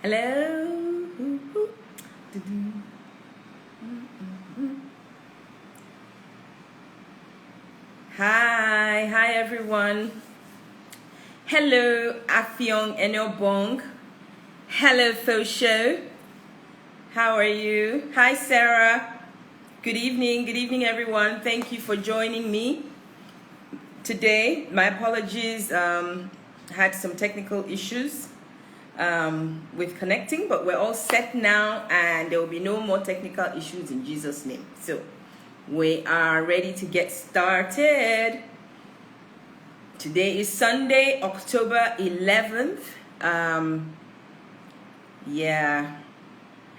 Hello. Hi everyone. Hello, Afyong Enobong. Hello, Fosho. How are you? Hi, Sarah. Good evening, everyone. Thank you for joining me today. My apologies, had some technical issues with connecting, but we're all set now and there will be no more technical issues in Jesus' name. So we are ready to get started. Today is Sunday, October 11th. Yeah.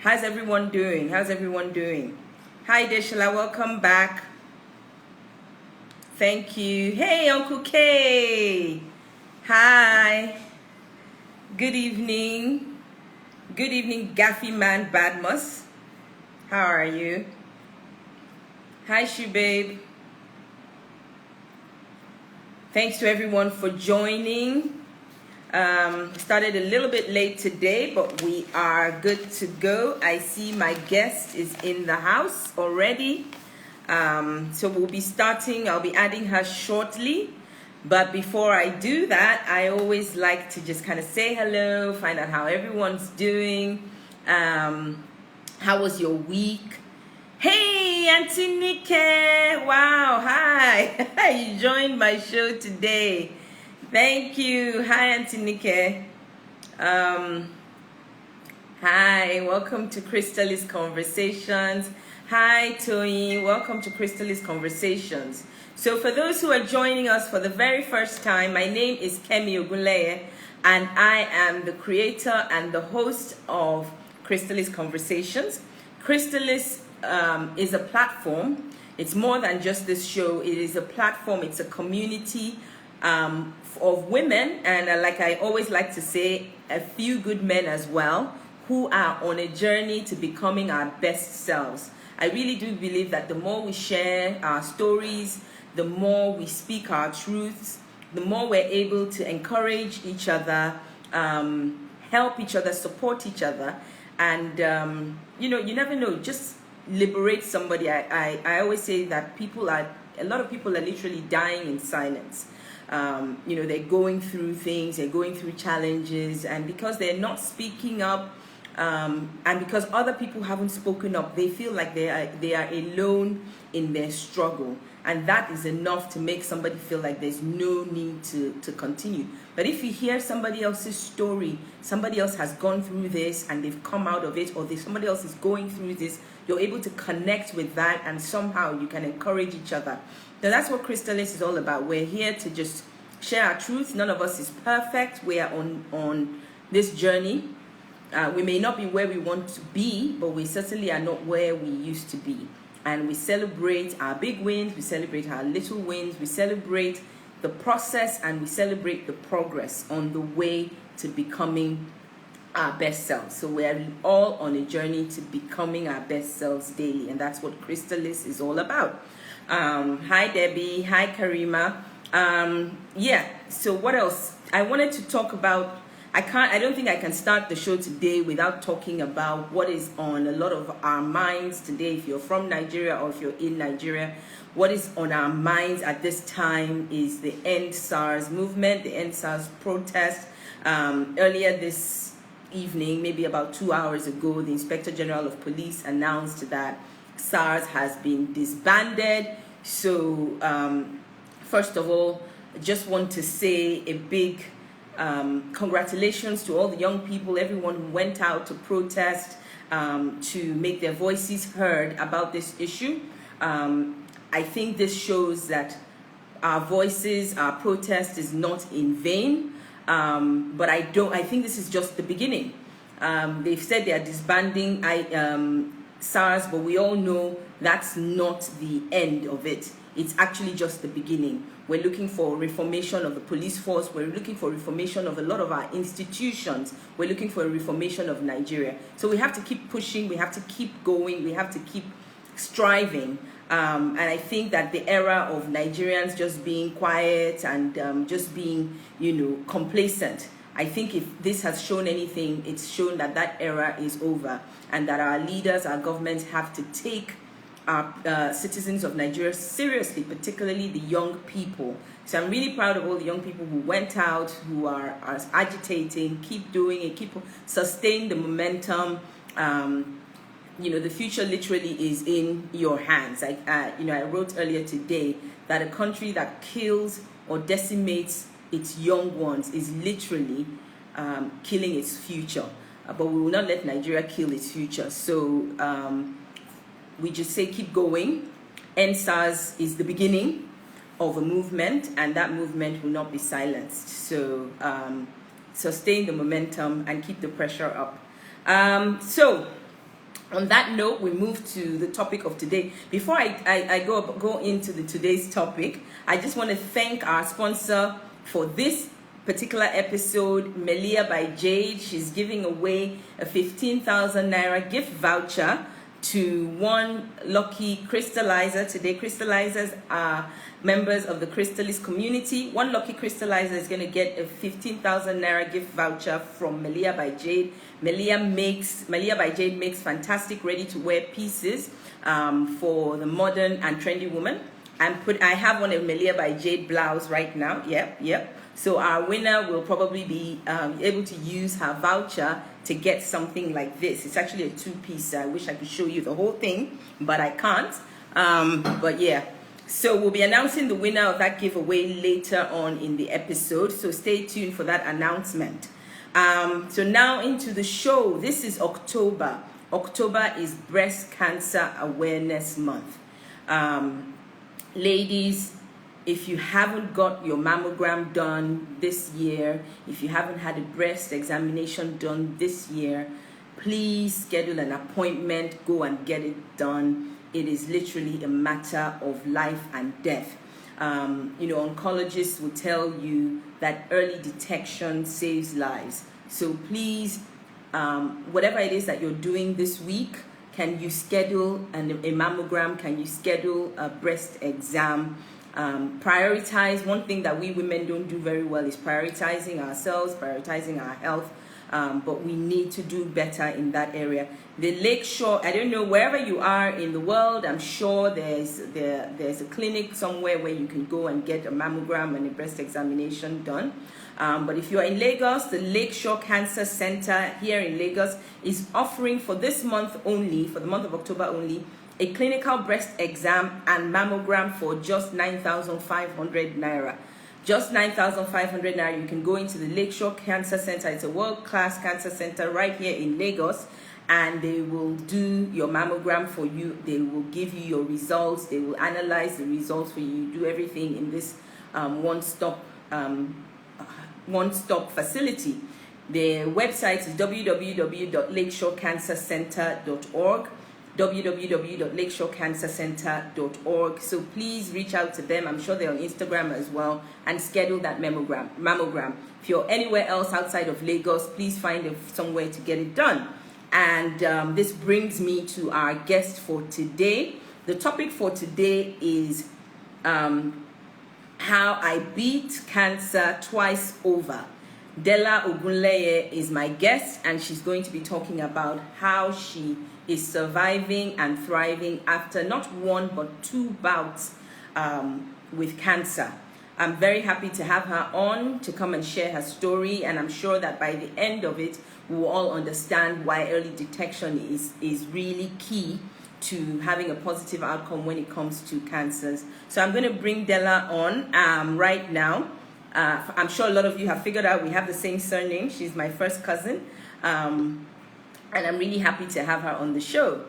How's everyone doing? Hi, Della. Welcome back. Thank you. Hey, Uncle K. Hi. Good evening. Good evening, Gaffy Man Badmus. How are you? Hi, Shubabe. Thanks to everyone for joining. Started a little bit late today, but we are good to go. I see my guest is in the house already. So we'll be starting. I'll be adding her shortly. But before I do that, I always like to just kind of say hello, find out how everyone's doing. How was your week? Hey, Auntie Nike. Wow, hi. You joined my show today. Thank you. Hi, Auntie Nike. Hi, welcome to Crystalist Conversations. Hi, Tony. Welcome to Crystalist Conversations. So for those who are joining us for the very first time, my name is Kemi Ogunleye, and I am the creator and the host of Crystalist Conversations. Crystalist is a platform. It's more than just this show. It is a platform. It's a community of women, and like I always like to say, a few good men as well, who are on a journey to becoming our best selves. I really do believe that the more we share our stories, the more we speak our truths, the more we're able to encourage each other, help each other, support each other, and you never know, just liberate somebody. I always say that a lot of people are literally dying in silence. They're going through things, they're going through challenges, and because they're not speaking up, and because other people haven't spoken up, they feel like they are alone in their struggle, and that is enough to make somebody feel like there's no need to continue. But if you hear somebody else's story, somebody else has gone through this and they've come out of it, or somebody else is going through this, you're able to connect with that, and somehow you can encourage each other. Now that's what Crystalist is all about. We're here to just share our truth. None of us is perfect. We are on this journey. We may not be where we want to be, but we certainly are not where we used to be. And we celebrate our big wins, we celebrate our little wins, we celebrate the process, and we celebrate the progress on the way to becoming our best selves. So we're all on a journey to becoming our best selves daily, and that's what Crystalist is all about. Hi Debbie, hi Karima. So what else? I wanted to talk about, I don't think I can start the show today without talking about what is on a lot of our minds today. If you're from Nigeria or if you're in Nigeria, what is on our minds at this time is the End SARS movement, the End SARS protest. Earlier this evening, maybe about 2 hours ago, the Inspector General of Police announced that SARS has been disbanded. So first of all, I just want to say a big congratulations to all the young people, everyone who went out to protest, to make their voices heard about this issue. I think this shows that our voices, our protest is not in vain. But I think this is just the beginning. They've said they are disbanding SARS, but we all know that's not the end of it. It's actually just the beginning. We're looking for reformation of the police force. We're looking for reformation of a lot of our institutions. We're looking for a reformation of Nigeria. So we have to keep pushing. We have to keep going. We have to keep striving. And I think that the era of Nigerians just being quiet and just being, complacent I think if this has shown anything, it's shown that that era is over, and that our leaders, our governments have to take our citizens of Nigeria seriously, particularly the young people. So I'm really proud of all the young people who went out, who are agitating. Keep doing it, keep sustain the momentum. The future literally is in your hands. I wrote earlier today that a country that kills or decimates its young ones is literally killing its future. But we will not let Nigeria kill its future. So we just say keep going. NSAS is the beginning of a movement, and that movement will not be silenced. So sustain the momentum and keep the pressure up. So on that note, we move to the topic of today. Before I go into today's topic, I just want to thank our sponsor for this particular episode, Melia by Jade. She's giving away a 15,000 Naira gift voucher to one lucky crystallizer today. Crystallizers are members of the Crystalist community. One lucky crystallizer is going to get a 15,000 Naira gift voucher from Melia by Jade. Melia by Jade makes fantastic ready-to-wear pieces for the modern and trendy woman. I have one of Melia by Jade blouse right now. Yep. So our winner will probably be able to use her voucher to get something like this. It's actually a two-piece. I wish I could show you the whole thing, but I can't. But yeah. So we'll be announcing the winner of that giveaway later on in the episode. So stay tuned for that announcement. So now into the show. This is October. October is Breast Cancer Awareness Month. Ladies, if you haven't got your mammogram done this year, if you haven't had a breast examination done this year, please schedule an appointment, go and get it done. It is literally a matter of life and death. Oncologists will tell you that early detection saves lives. So please, whatever it is that you're doing this week, can you schedule a mammogram? Can you schedule a breast exam? Prioritize. One thing that we women don't do very well is prioritizing ourselves, prioritizing our health, but we need to do better in that area. The Lakeshore, I don't know, wherever you are in the world, I'm sure there's a clinic somewhere where you can go and get a mammogram and a breast examination done. But if you're in Lagos, the Lakeshore Cancer Center here in Lagos is offering for this month only, for the month of October only, a clinical breast exam and mammogram for just 9,500 Naira. Just 9,500 Naira. You can go into the Lakeshore Cancer Center. It's a world-class cancer center right here in Lagos, and they will do your mammogram for you. They will give you your results. They will analyze the results for you. Do everything in this one-stop facility. The website is www.lakeshorecancercenter.org. www.lakeshorecancercenter.org. So please reach out to them. I'm sure they're on Instagram as well, and schedule that mammogram. If you're anywhere else outside of Lagos, please find somewhere to get it done. And this brings me to our guest for today. The topic for today is how I beat cancer twice over. Della Ogunleye is my guest, and she's going to be talking about how she is surviving and thriving after not one but two bouts with cancer. I'm very happy to have her on to come and share her story, and I'm sure that by the end of it, we will all understand why early detection is really key to having a positive outcome when it comes to cancers. So I'm going to bring Della on right now. I'm sure a lot of you have figured out we have the same surname. She's my first cousin. And I'm really happy to have her on the show.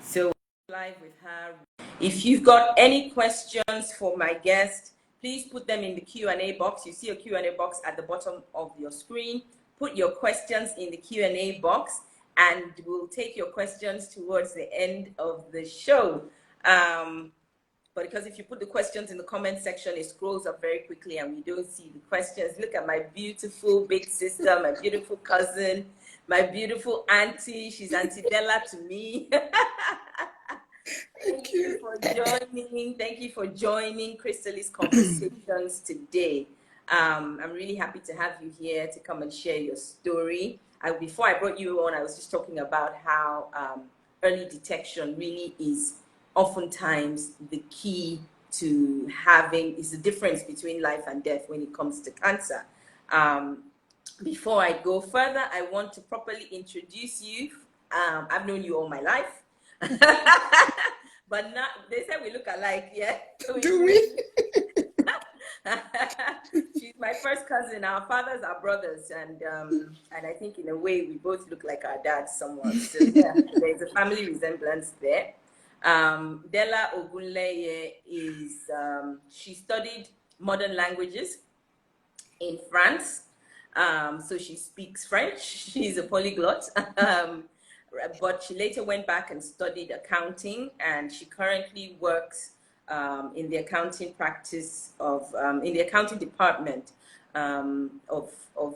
So live with her. If you've got any questions for my guest, please put them in the Q&A box. You see a Q&A box at the bottom of your screen. Put your questions in the Q&A box, and we'll take your questions towards the end of the show. But because if you put the questions in the comment section, it scrolls up very quickly and we don't see the questions. Look at my beautiful big sister, my beautiful cousin, my beautiful auntie. She's Auntie Della to me. Thank you for joining. Thank you for joining Crystalist Conversations today. I'm really happy to have you here to come and share your story. Before I brought you on, I was just talking about how early detection really is oftentimes the key to is the difference between life and death when it comes to cancer. Before I go further, I want to properly introduce you. I've known you all my life. But not, they said we look alike, yeah? Do we? She's my first cousin. Our fathers are brothers, and I think in a way we both look like our dads somewhat. So yeah, there's a family resemblance there. Della Ogunleye she studied modern languages in France. So she speaks French. She's a polyglot. But she later went back and studied accounting, and she currently works in the accounting practice in the accounting department of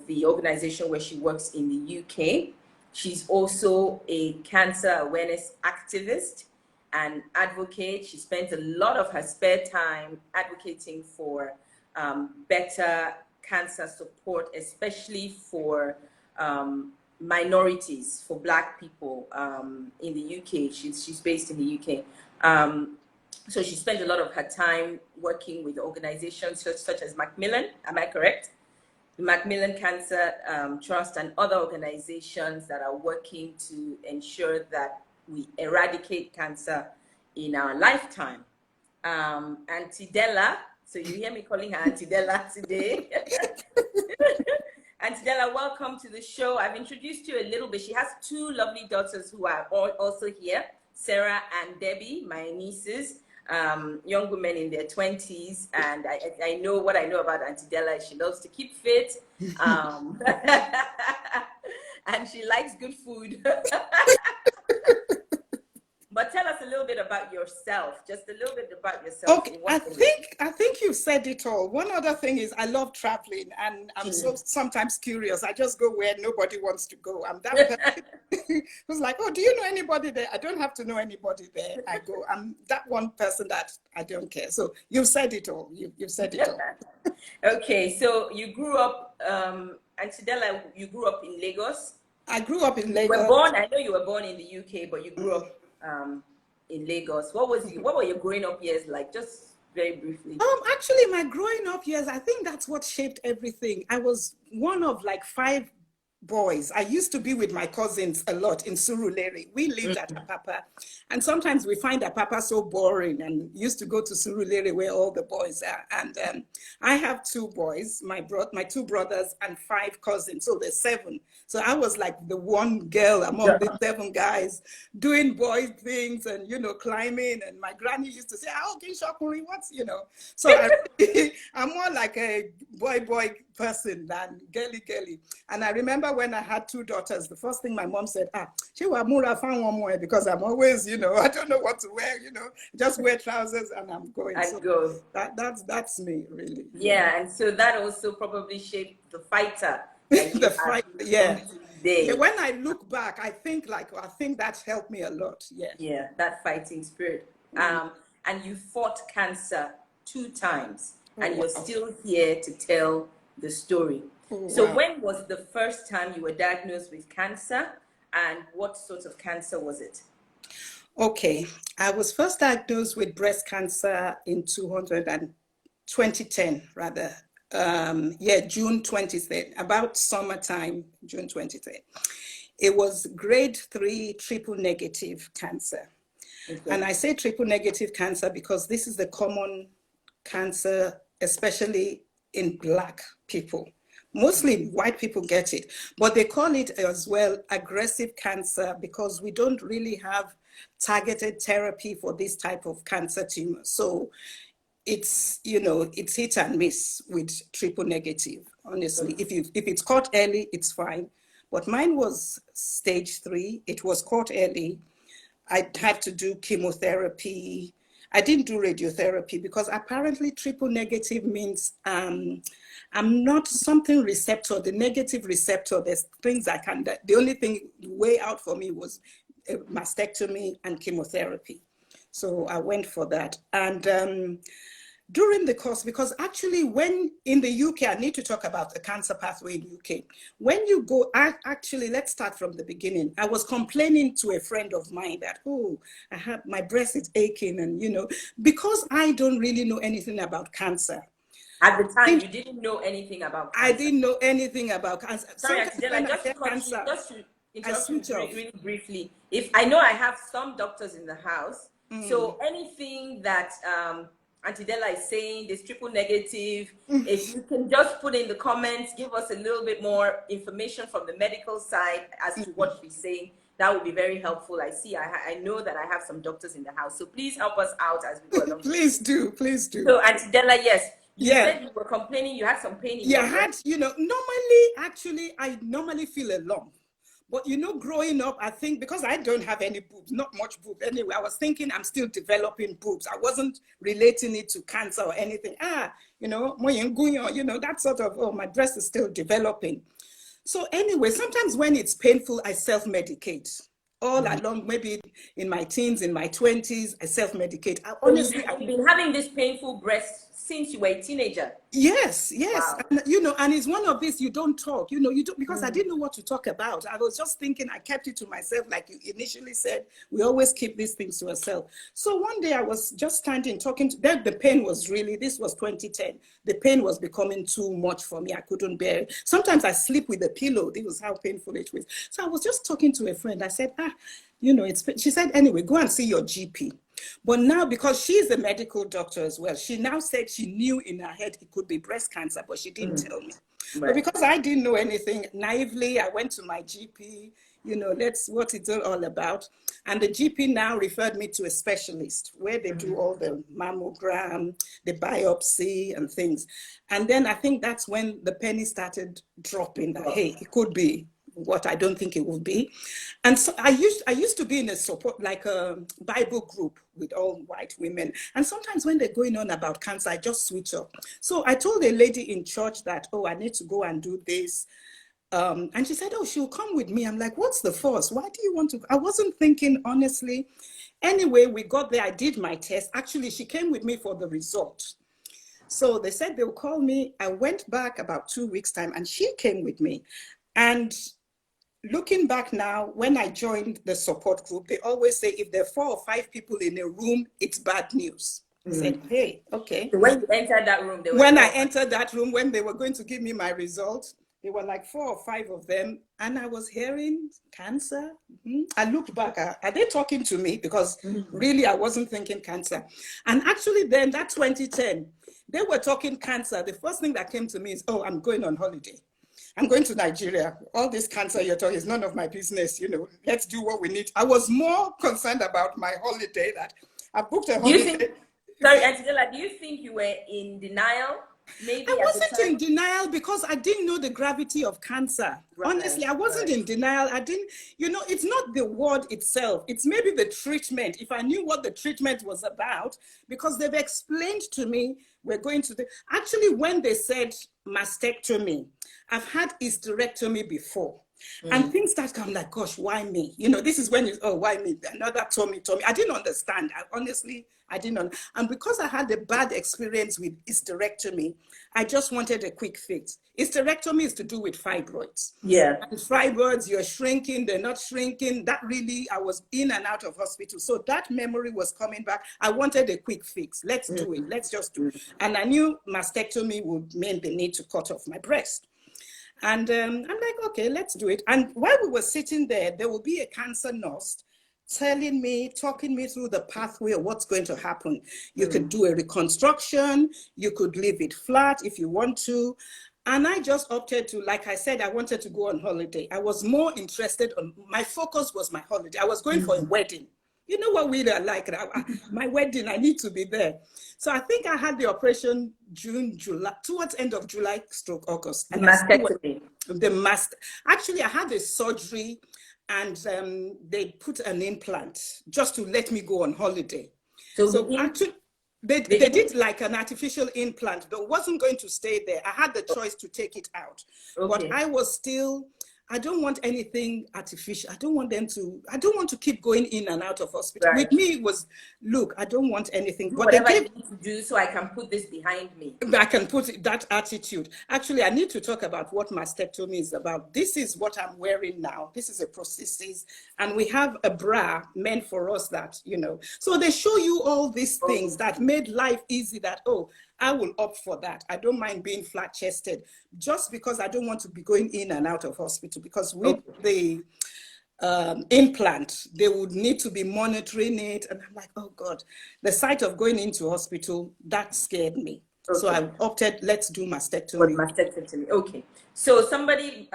the organization where she works in the UK. She's also a cancer awareness activist and advocate. She spends a lot of her spare time advocating for better cancer support, especially for minorities, for Black people in the UK. She's based in the UK. So she spent a lot of her time working with organizations such as Macmillan, am I correct? The Macmillan Cancer Trust and other organizations that are working to ensure that we eradicate cancer in our lifetime. Auntie Della, so you hear me calling her Auntie Della today. Auntie Della, welcome to the show. I've introduced you a little bit. She has two lovely daughters who are also here, Sarah and Debbie, my nieces, young women in their 20s. And I know what I know about Auntie Della. She loves to keep fit. And she likes good food. But tell us a little bit about yourself, just a little bit about yourself. Okay, I think you've said it all. One other thing is I love traveling, and I'm so sometimes curious. I just go where nobody wants to go. I'm that person who's like, oh, do you know anybody there? I don't have to know anybody there. I go. I'm that one person that I don't care. So you've said it all. You've said it all. Okay, so you grew up, Auntie Della, you grew up in Lagos? I grew up in Lagos. I know you were born in the UK, but you grew up in Lagos. What were your growing up years like? Just very briefly. Actually, my growing up years, I think that's what shaped everything. I was one of like 5 boys. I used to be with my cousins a lot in Surulere. We lived at Apapa, and sometimes we find Apapa so boring, and used to go to Surulere where all the boys are. And I have 2 boys, my 2 brothers, and 5 cousins, so there's 7. So I was like the one girl among the 7 guys doing boy things and, climbing. And my granny used to say, oh, Kinshokuri, what's, So I'm more like a boy person than girly. And I remember when I had 2 daughters, the first thing my mom said, she was Mura found one more, because I'm always, I don't know what to wear, just wear trousers and I'm going. Go. That's me, really. Yeah, and so that also probably shaped the fighter. The fight, yeah. When I look back, I think that helped me a lot. Yeah, that fighting spirit. And you fought cancer 2 times, and you're still here to tell the story. So when was the first time you were diagnosed with cancer, and what sort of cancer was it? Okay, I was first diagnosed with breast cancer in 2010, rather. June 23rd, about summertime, June 23rd. It was grade 3 triple negative cancer. Okay. And I say triple negative cancer because this is the common cancer, especially in Black people. Mostly white people get it, but they call it as well aggressive cancer because we don't really have targeted therapy for this type of cancer tumor. So it's hit and miss with triple negative, honestly. If it's caught early, it's fine. But mine was stage 3. It was caught early. I had to do chemotherapy. I didn't do radiotherapy because apparently triple negative means I'm not something receptor, the negative receptor. There's things I can, the only thing way out for me was a mastectomy and chemotherapy. So I went for that. And during the course, because actually when in the UK, I need to talk about the cancer pathway in UK. When you go, actually, let's start from the beginning. I was complaining to a friend of mine that, oh, I have, my breast is aching, and because I don't really know anything about cancer. At the time, you didn't know anything about cancer. I didn't know anything about cancer. Sorry, Della, just to interrupt you really briefly. If I know I have some doctors in the house, so anything that Auntie Della is saying, this triple negative, if you can just put in the comments, give us a little bit more information from the medical side as to what she's saying, that would be very helpful. I know that I have some doctors in the house, so please help us out as we go along. Please do. So Auntie Della, yes. You said you were complaining, you had some pain in your breast. I normally feel a lump. But growing up, I think because I don't have any boobs, not much boobs anyway, I was thinking I'm still developing boobs. I wasn't relating it to cancer or anything. That sort of, oh, my breast is still developing. So anyway, sometimes when it's painful, I self-medicate. All along, maybe in my teens, in my 20s, I self-medicate. Honestly, I've been having this painful breast since you were a teenager. Yes. Wow. And, and it's one of these, you don't talk, because I didn't know what to talk about. I was just thinking, I kept it to myself, like you initially said, we always keep these things to ourselves. So one day I was just standing, talking to them. The pain was this was 2010. The pain was becoming too much for me. I couldn't bear it. Sometimes I sleep with a pillow. This was how painful it was. So I was just talking to a friend. I said, she said, anyway, go and see your GP. But now, because she's a medical doctor as well, she now said she knew in her head it could be breast cancer, but she didn't tell me. Right. But because I didn't know anything, naively, I went to my GP, that's what it's all about. And the GP now referred me to a specialist where they do all the mammogram, the biopsy and things. And then I think that's when the penny started dropping that, hey, it could be what I don't think it will be. And so I used to be in a support, like a Bible group with all white women. And sometimes when they're going on about cancer, I just switch up. So I told a lady in church that, oh, I need to go and do this. And she said, oh, she'll come with me. I'm like, what's the force? Why do you want to? I wasn't thinking, honestly. Anyway, we got there. I did my test. Actually, she came with me for the result. So they said they'll call me. I went back about 2 weeks' time and she came with me. And looking back now, when I joined the support group, they always say if there are 4 or 5 people in a room, it's bad news. I said, hey, okay. So when you entered that room, I entered that room, when they were going to give me my results, there were like 4 or 5 of them, and I was hearing cancer. I looked back, are they talking to me? Because really, I wasn't thinking cancer. And actually then, that 2010, they were talking cancer. The first thing that came to me is, oh, I'm going on holiday. I'm going to Nigeria. All this cancer you're talking is none of my business. Let's do what we need. I was more concerned about my holiday that I booked a holiday. Sorry, Auntie Della, do you think you were in denial? Maybe I wasn't in denial because I didn't know the gravity of cancer. Right. Honestly, I wasn't in denial. I didn't, it's not the word itself. It's maybe the treatment. If I knew what the treatment was about, because they've explained to me, we're going to actually, when they said mastectomy, I've had hysterectomy before. And things start coming like, gosh, why me? This is when why me? Another tummy. I didn't understand. I didn't. And because I had a bad experience with hysterectomy, I just wanted a quick fix. Hysterectomy is to do with fibroids. Yeah. And fibroids, you're shrinking, they're not shrinking. That really, I was in and out of hospital. So that memory was coming back. I wanted a quick fix. Let's do it. Let's just do it. And I knew mastectomy would mean the need to cut off my breast. And I'm like, okay, let's do it. And while we were sitting there will be a cancer nurse talking me through the pathway of what's going to happen. You could do a reconstruction. You could leave it flat if you want to. And I just opted to, like I said, I wanted to go on holiday. I was more interested my focus was my holiday. I was going for a wedding. You know what we are like, my wedding, I need to be there. So I think I had the operation June, July, towards end of July, August. And mastectomy. Actually, I had a surgery and they put an implant just to let me go on holiday. So actually, they did like an artificial implant, but wasn't going to stay there. I had the choice to take it out. Okay. But I was still, I don't want anything artificial. I don't want to keep going in and out of hospital. Right. With me, it was, look, I don't want anything. Do But whatever they I gave, need to do so I can put this behind me. I can put that attitude. Actually, I need to talk about what mastectomy is about. This is what I'm wearing now. This is a prosthesis, and we have a bra meant for us that, So they show you all these things that made life easy, that, oh, I will opt for that. I don't mind being flat-chested, just because I don't want to be going in and out of hospital, because with the implant, they would need to be monitoring it. And I'm like, oh God, the sight of going into hospital, that scared me. So I opted, let's do mastectomy. Mastectomy, okay. So somebody,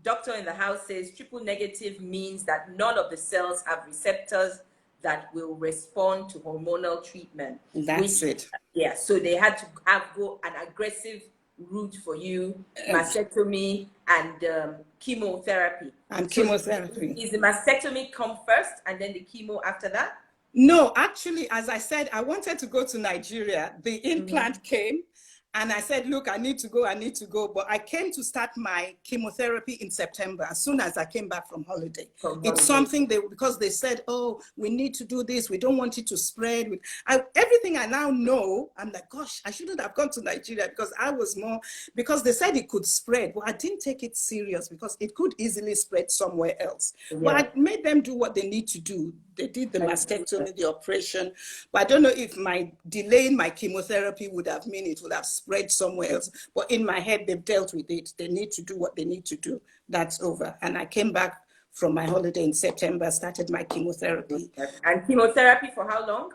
doctor in the house says triple negative means that none of the cells have receptors that will respond to hormonal treatment. That's it. Yeah, so they had to go an aggressive route for you, mastectomy and chemotherapy. Chemotherapy. Is the mastectomy come first and then the chemo after that? No, actually, as I said, I wanted to go to Nigeria. The implant came, and I said, look, I need to go. But I came to start my chemotherapy in September, as soon as I came back from holiday. It's something because they said, oh, we need to do this. We don't want it to spread. Everything I now know, I'm like, gosh, I shouldn't have gone to Nigeria, because I was because they said it could spread. But I didn't take it serious, because it could easily spread somewhere else. Yeah. But I made them do what they need to do. They did the mastectomy, the operation. But I don't know if my delaying my chemotherapy would have meant it would have spread somewhere else. But in my head, they've dealt with it. They need to do what they need to do. That's over. And I came back from my holiday in September, started my chemotherapy. And chemotherapy for how long?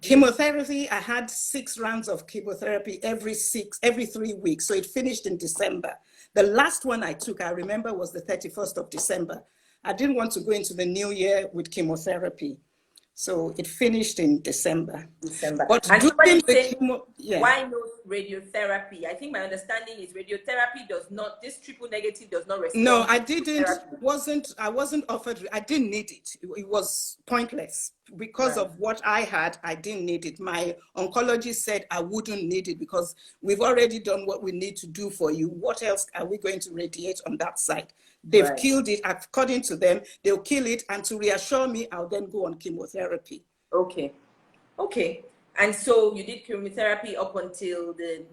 Chemotherapy, I had 6 rounds of chemotherapy every 3 weeks. So it finished in December. The last one I took, I remember, was the 31st of December. I didn't want to go into the new year with chemotherapy. So it finished in December. But and somebody said, why no radiotherapy? I think my understanding is radiotherapy this triple negative does not respond. No, I didn't, I wasn't offered, I didn't need it. It was pointless. Because of what I had, I didn't need it. My oncologist said I wouldn't need it, because we've already done what we need to do for you. What else are we going to radiate on that side? They've killed it. According to them, they'll kill it. And to reassure me, I'll then go on chemotherapy. Okay. And so you did chemotherapy up until the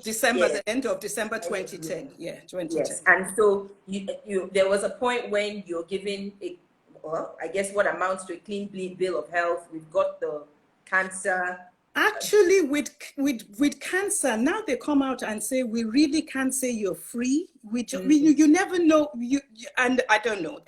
December, the end of December 2010. Yeah, 2010. Yes. And so there was a point when you're given I guess what amounts to a clean bill of health. We've got the cancer. Actually, with cancer, now they come out and say, we really can't say you're free. You never know. And I don't know.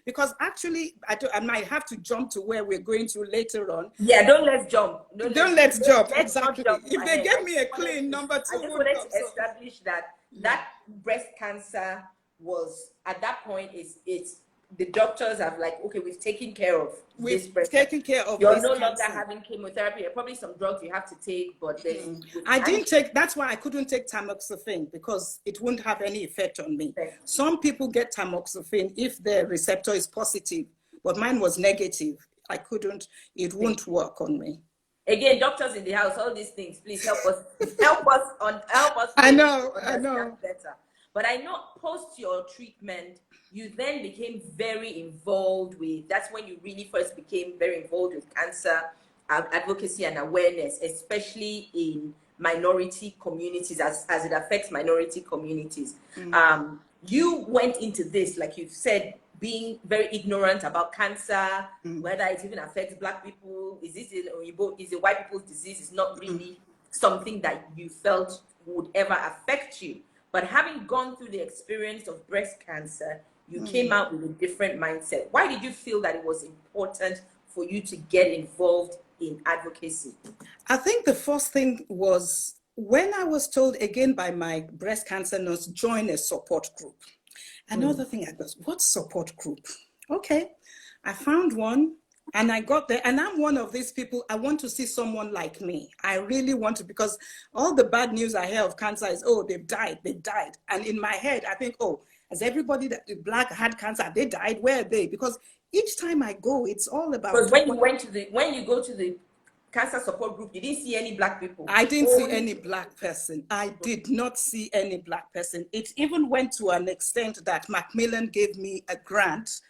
Because actually, I might have to jump to where we're going to later on. Yeah, don't let's jump. Let's jump. Exactly. If they get me a clean number 2, I just wanted to establish that breast cancer was, at that point, it's the doctors have okay, we've taken care of this breast. Taken care of. You're no longer having chemotherapy. Probably some drugs you have to take, but I didn't take. That's why I couldn't take tamoxifen, because it wouldn't have any effect on me. Okay. Some people get tamoxifen if their receptor is positive, but mine was negative. I couldn't. It won't work on me. Again, doctors in the house, all these things, please help us. help us. I know. Better. But I know post your treatment, you then became very involved that's when you really first became very involved with cancer advocacy and awareness, especially in minority communities, as it affects minority communities. You went into this, like you've said, being very ignorant about cancer, whether it even affects Black people. Is it white people's disease? It's not really something that you felt would ever affect you. But having gone through the experience of breast cancer, you came out with a different mindset. Why did you feel that it was important for you to get involved in advocacy? I think the first thing was when I was told again by my breast cancer nurse, join a support group. Another thing I was, what support group? Okay, I found one and I got there, and I'm one of these people, I want to see someone like me. I really want to, because all the bad news I hear of cancer is, oh, they've died. And in my head, I think, oh, has everybody that Black had cancer, they died, where are they? Because each time I go, it's all about. Because when you go to the cancer support group, you didn't see any black people? I didn't see any black person. I did not see any black person. It even went to an extent that Macmillan gave me a grant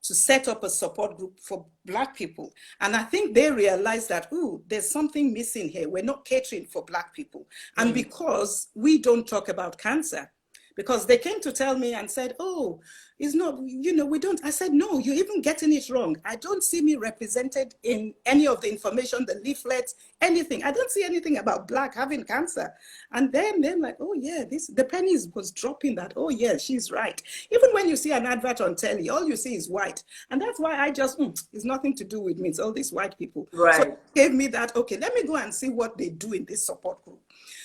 to set up a support group for black people. And I think they realized that, ooh, there's something missing here. We're not catering for black people. And because we don't talk about cancer, because they came to tell me and said, oh, it's not, you know, we don't. I said, no, you're even getting it wrong. I don't see me represented in any of the information, the leaflets, anything. I don't see anything about black having cancer. And then they're like, oh yeah, the pennies was dropping that. Oh yeah, she's right. Even when you see an advert on telly, all you see is white. And that's why I just, it's nothing to do with me. It's all these white people. Right. So it gave me that, okay, let me go and see what they do in this support group.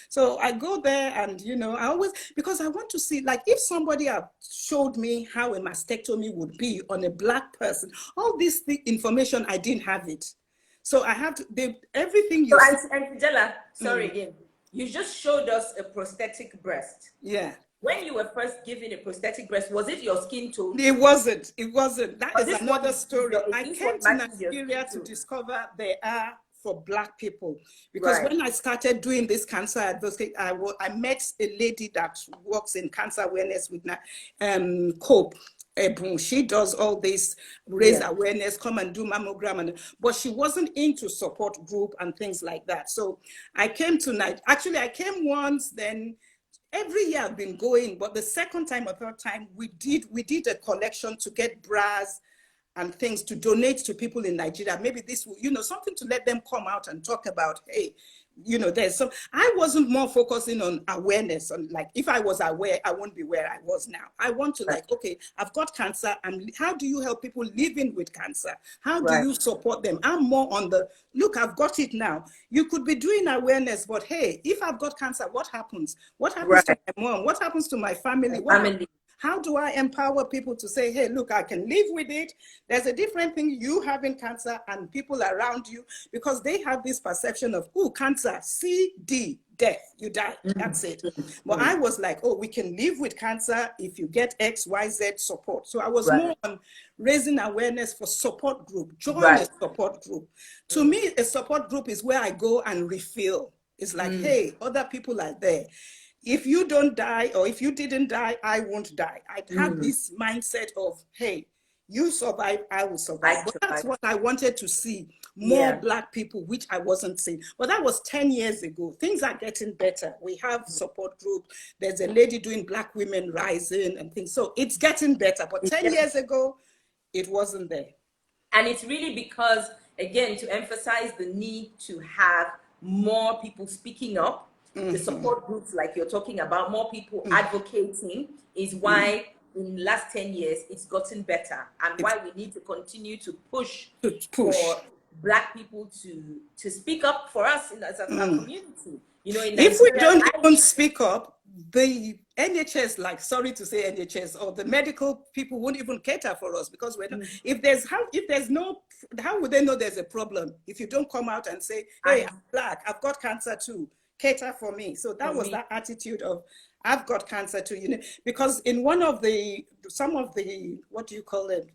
So I go there and, you know, I always, because I want to see, like, if somebody had showed me how a mastectomy would be on a black person, all this information, I didn't have it. So I have to, everything you so, and Della, sorry again, you just showed us a prosthetic breast. Yeah. When you were first given a prosthetic breast, was it your skin tone? It wasn't. It wasn't. That is another story. I Is came to Nigeria to discover there are for black people, because when I started doing this cancer advocacy, I met a lady that works in cancer awareness with COPE. She does all this, raise awareness, come and do mammogram, but she wasn't into support group and things like that. So I came to Nigeria. Actually, I came once, then every year I've been going, but the second time or third time we did a collection to get bras and things to donate to people in Nigeria. Maybe this will, you know, something to let them come out and talk about, hey, you know, there's some, I wasn't more focusing on awareness, on like, if I was aware, I won't be where I was now. I want to like, okay, I've got cancer, and how do you help people living with cancer? How do you support them? I'm more on the, look, I've got it now. You could be doing awareness, but hey, if I've got cancer, what happens? What happens to my mom? What happens to my family? How do I empower people to say, hey, look, I can live with it. There's a different thing, you having cancer and people around you, because they have this perception of, oh, cancer, CD, death, you die, that's it. But I was like, oh, we can live with cancer if you get X, Y, Z support. So I was more on raising awareness for support group, join a support group. To me, a support group is where I go and refill. It's like, hey, other people are there. If you don't die, or if you didn't die, I won't die. I have this mindset of, hey, you survive, I will survive. But that's what I wanted to see, more black people, which I wasn't seeing. But that was 10 years ago. Things are getting better. We have support group. There's a lady doing Black Women Rising and things. So it's getting better. But 10 years ago, it wasn't there. And it's really because, again, to emphasize the need to have more people speaking up, the support groups like you're talking about, more people advocating, is why in the last 10 years it's gotten better, and why we need to continue to push for black people to speak up for us as a community. You know, in Nigeria, if we don't even speak up, the NHS, like, sorry to say NHS, or the medical people won't even cater for us, because we're not, if there's no, how would they know there's a problem if you don't come out and say, hey, I'm black, I've got cancer too, cater for me. So that was that attitude of, I've got cancer too, you know, because in some of the, what do you call it?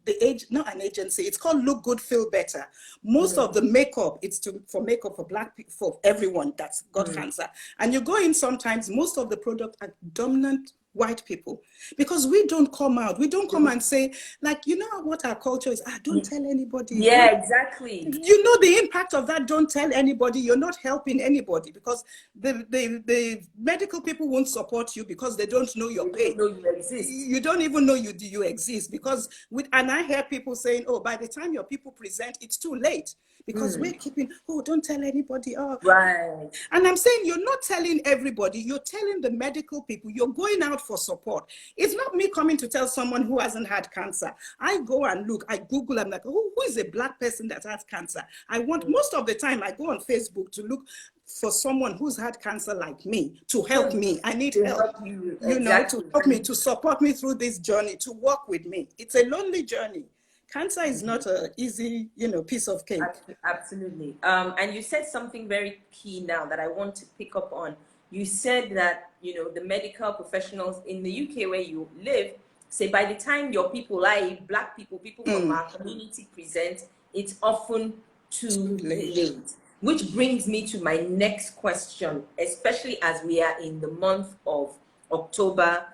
Not an agency, it's called Look Good, Feel Better. Most of the makeup, it's for makeup for black people, for everyone that's got cancer. And you go in sometimes, most of the products are dominant white people, because we don't come out, we don't come and say, like, you know what our culture is, don't tell anybody. Yeah, exactly. You know the impact of that, don't tell anybody, you're not helping anybody, because the medical people won't support you because they don't know your pain. Know you exist. You don't even know you exist, because and I hear people saying, oh, by the time your people present, it's too late, because we're keeping, oh, don't tell anybody. Oh. Right. And I'm saying, you're not telling everybody, you're telling the medical people, you're going out for support. It's not me coming to tell someone who hasn't had cancer. I go and look, I Google, I'm like, oh, who is a black person that has cancer? I want, most of the time I go on Facebook to look for someone who's had cancer like me, to help me. I need help, you know, to help me, to support me through this journey, to work with me. It's a lonely journey. Cancer is not an easy, you know, piece of cake. Absolutely. And you said something very key now that I want to pick up on. You said that, you know, the medical professionals in the UK where you live say by the time your people, like black people, people from our community present, it's often too late. which brings me to my next question, especially as we are in the month of October.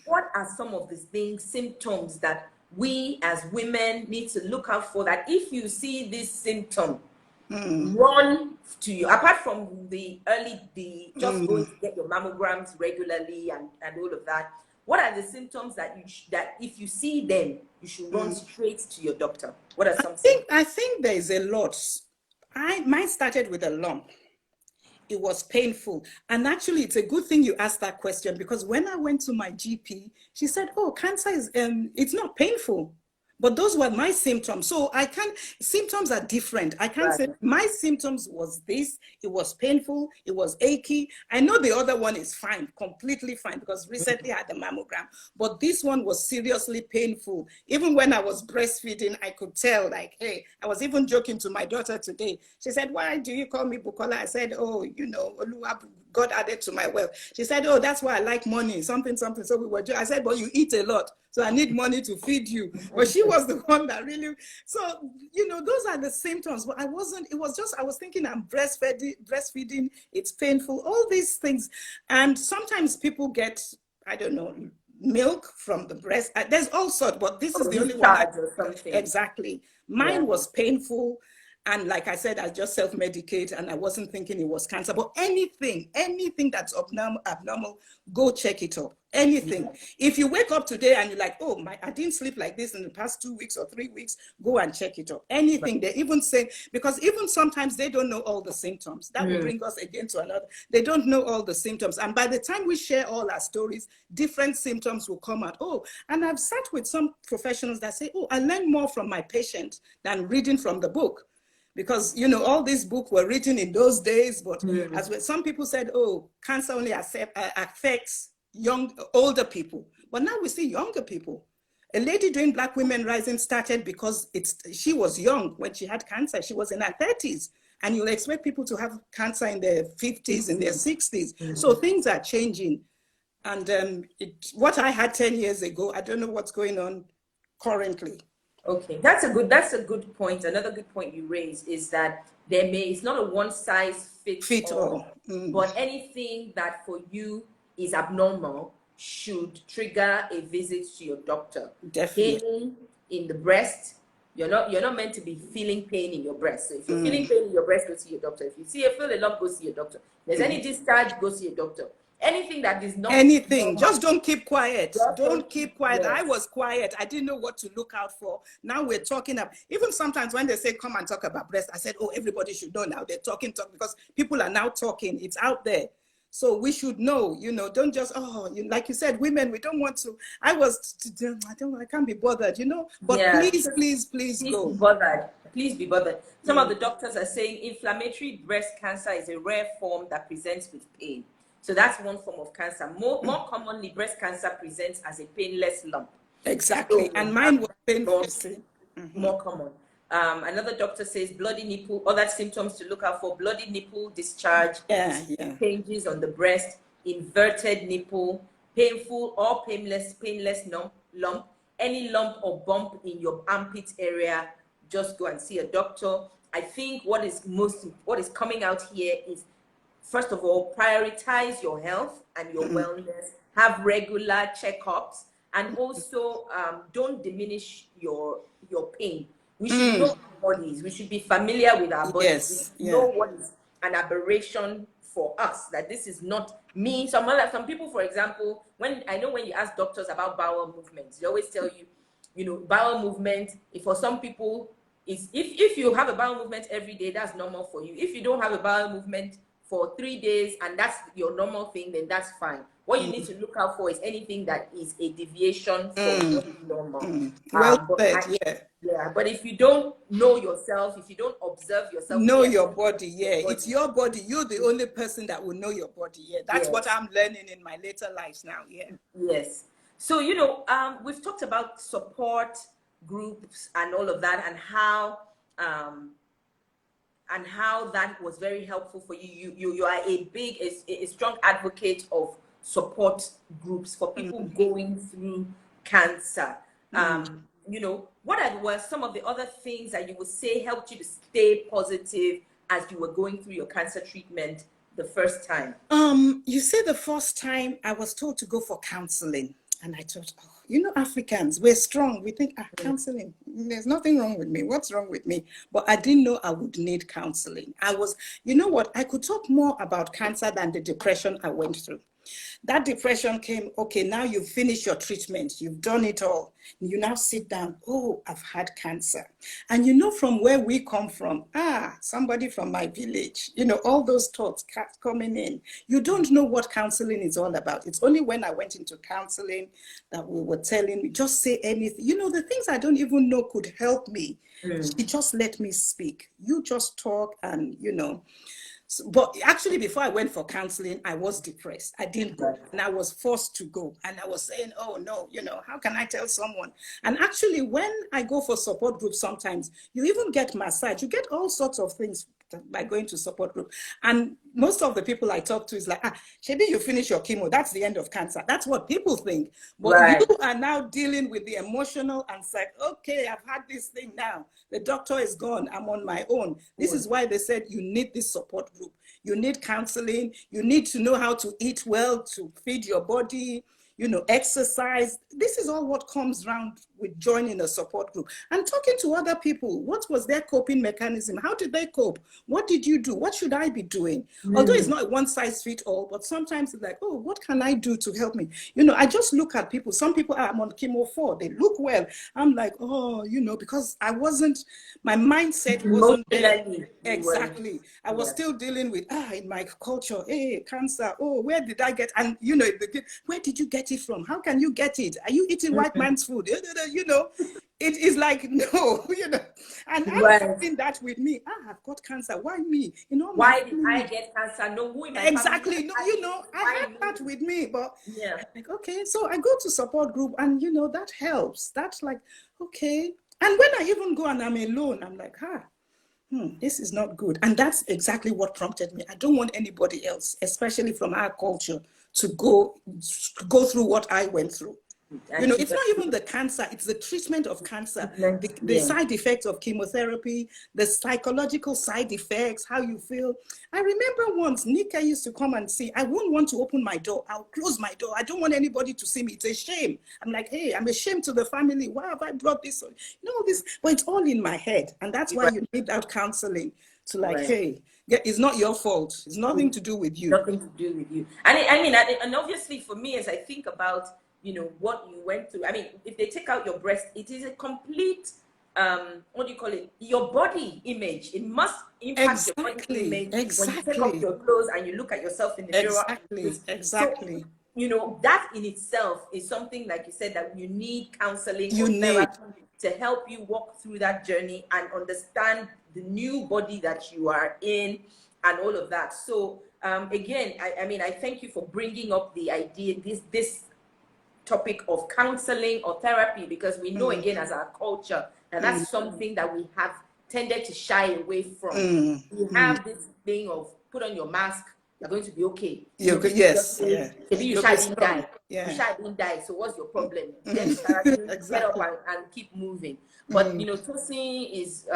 What are some of the things, symptoms that we as women need to look out for, that if you see this symptom, run to you, apart from the just going to get your mammograms regularly and all of that? What are the symptoms that that if you see them, you should run straight to your doctor? What are some symptoms? I think there is a lot. Mine started with a lump. It was painful. And actually, it's a good thing you asked that question, because when I went to my GP, she said, oh, cancer is, it's not painful. But those were my symptoms. So symptoms are different. I can't say my symptoms was this, it was painful, it was achy. I know the other one is fine, completely fine, because recently I had a mammogram. But this one was seriously painful. Even when I was breastfeeding, I could tell, like, hey, I was even joking to my daughter today. She said, why do you call me Bukola? I said, oh, you know, God added to my wealth. She said, oh, that's why I like money, something. So we were I said, but you eat a lot, so I need money to feed you. But she was the one that really, so, you know, those are the symptoms. But I wasn't, it was just, I was thinking I'm breastfeeding, it's painful, all these things. And sometimes people get, I don't know, milk from the breast. There's all sorts, but this is the only one. Exactly. Mine was painful. And like I said, I just self-medicate, and I wasn't thinking it was cancer. But anything that's abnormal, go check it up. Anything. If you wake up today and you're like, oh, I didn't sleep like this in the past 2 weeks or 3 weeks, go and check it up. Anything. They even say, because even sometimes they don't know all the symptoms. That will bring us again to another. They don't know all the symptoms. And by the time we share all our stories, different symptoms will come out. Oh, and I've sat with some professionals that say, oh, I learn more from my patient than reading from the book. Because, you know, all these books were written in those days, but some people said, oh, cancer only affects older people. But now we see younger people. A lady doing Black Women Rising started because she was young when she had cancer. She was in her 30s. And you'll expect people to have cancer in their 50s, in their 60s. So things are changing. And what I had 10 years ago, I don't know what's going on currently. Okay, that's a good point. Another good point you raised is that it's not a one size fits all, but anything that for you is abnormal should trigger a visit to your doctor. Definitely. Pain in the breast, you're not meant to be feeling pain in your breast. So if you're feeling pain in your breast, go see your doctor. If you feel a lump, go see your doctor. If there's any discharge, go see your doctor. Anything that is not normal, just don't keep quiet. Don't keep quiet. Yes. I was quiet. I didn't know what to look out for. Now we're talking about, even sometimes when they say come and talk about breast, I said, oh, everybody should know now. They're talking because people are now talking. It's out there. So we should know, you know, don't just, like you said, women, we don't want to, I can't be bothered, you know, but please go. Be bothered. Please be bothered. Some of the doctors are saying inflammatory breast cancer is a rare form that presents with pain. So that's one form of cancer. More commonly, breast cancer presents as a painless lump. Exactly. So, and mine was painful. More common. Another doctor says bloody nipple, other symptoms to look out for: bloody nipple discharge, changes on the breast, inverted nipple, painful or painless lump, any lump or bump in your armpit area, just go and see a doctor. I think what is coming out here is, first of all, prioritize your health and your wellness, have regular checkups, and also don't diminish your pain. We should know our bodies. We should be familiar with our bodies. We know what is an aberration for us, that this is not me. Some people, for example, when you ask doctors about bowel movements, they always tell you, you know, bowel movement, for some people, is if you have a bowel movement every day, that's normal for you. If you don't have a bowel movement for 3 days and that's your normal thing, then that's fine. What you need to look out for is anything that is a deviation from what is normal. But if you don't know yourself, if you don't observe yourself, know your body. It's your body. You're the only person that will know your body. That's what I'm learning in my later lives now. Yes. So, you know, we've talked about support groups and all of that, and how that was very helpful for you. You are a strong advocate of support groups for people going through cancer. You know, what were some of the other things that you would say helped you to stay positive as you were going through your cancer treatment the first time? You see, the first time I was told to go for counseling, and I thought, oh, you know, Africans, we're strong. We think, counseling, there's nothing wrong with me. What's wrong with me? But I didn't know I would need counseling. You know what? I could talk more about cancer than the depression I went through. That depression came, okay, now you've finished your treatment, you've done it all. You now sit down, oh, I've had cancer. And you know, from where we come from, somebody from my village, you know, all those thoughts coming in. You don't know what counseling is all about. It's only when I went into counseling that we were telling me, just say anything. You know, the things I don't even know could help me. She just let me speak. You just talk and, you know. So, but actually, before I went for counseling, I was depressed. I didn't go, and I was forced to go. And I was saying, oh, no, you know, how can I tell someone? And actually, when I go for support groups, sometimes you even get massage. You get all sorts of things by going to support group. And most of the people I talk to is like, Shebi, you finish your chemo. That's the end of cancer. That's what people think. But you are now dealing with the emotional and it's like, okay, I've had this thing now. The doctor is gone. I'm on my own. This is why they said you need this support group. You need counseling. You need to know how to eat well, to feed your body, you know, exercise. This is all what comes around with joining a support group and talking to other people. What was their coping mechanism? How did they cope? What did you do? What should I be doing? Although it's not one size fits all, but sometimes it's like, oh, what can I do to help me? You know, I just look at people. Some people I'm on chemo 4. They look well. I'm like, oh, you know, because my mindset wasn't there. Exactly. I was still dealing with, in my culture, hey, cancer. Oh, where did I get? And, you know, where did you get it from? How can you get it? Are you eating white man's food? You know, it is like, no, you know, and I'm having that with me. I've got cancer. Why me? You know, why did I get cancer? No, who in my exactly. No, you know, I have that with me, but like, okay, so I go to support group, and you know that helps. That's like, okay, and when I even go and I'm alone, I'm like, this is not good, and that's exactly what prompted me. I don't want anybody else, especially from our culture, to go through what I went through. You know, it's not even the cancer, it's the treatment of cancer, the side effects of chemotherapy, the psychological side effects, how you feel. I remember once Nika used to come and see, I won't want to open my door. I'll close my door. I don't want anybody to see me. It's a shame. I'm like, hey, I'm ashamed to the family. Why have I brought this? You know, this, but it's all in my head. And that's why you need that counseling to like, hey, it's not your fault. It's nothing to do with you. Nothing to do with you. And I mean, and obviously for me, as I think about, you know, what you went through. I mean, if they take out your breast, it is a complete, what do you call it? Your body image. It must impact your body image when you take off your clothes and you look at yourself in the mirror. Exactly. So, you know, that in itself is something, like you said, that you need counseling or therapy to help you walk through that journey and understand the new body that you are in and all of that. So, again, I mean, I thank you for bringing up the idea, this topic of counseling or therapy, because we know again as our culture that that's something that we have tended to shy away from. We have this thing of put on your mask, you're going to be okay. Maybe you shy didn't die. You shy didn't die, so what's your problem? Then get up and keep moving. But you know, Tosin is